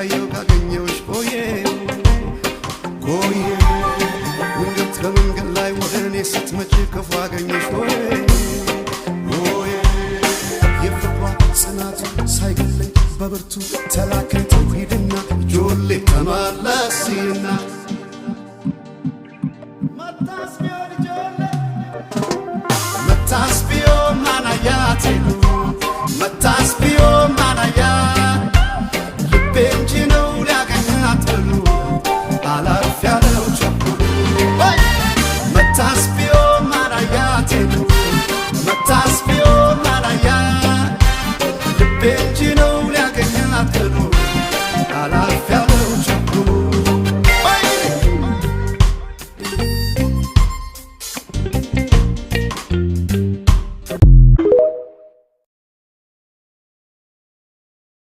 ካየው ካገኘውሽ ቆየ ቆየ ድንገት በመንገድ ላይ ወደ እኔ ስትመጪ ክፉ አገኘሽ ቆየ ቆየ የፍቅሯ ጽናቱ ሳይገለኝ በብርቱ ተላከኝ ተውሂድና ጆሌ ተመለስና Mataspio manayate Mataspio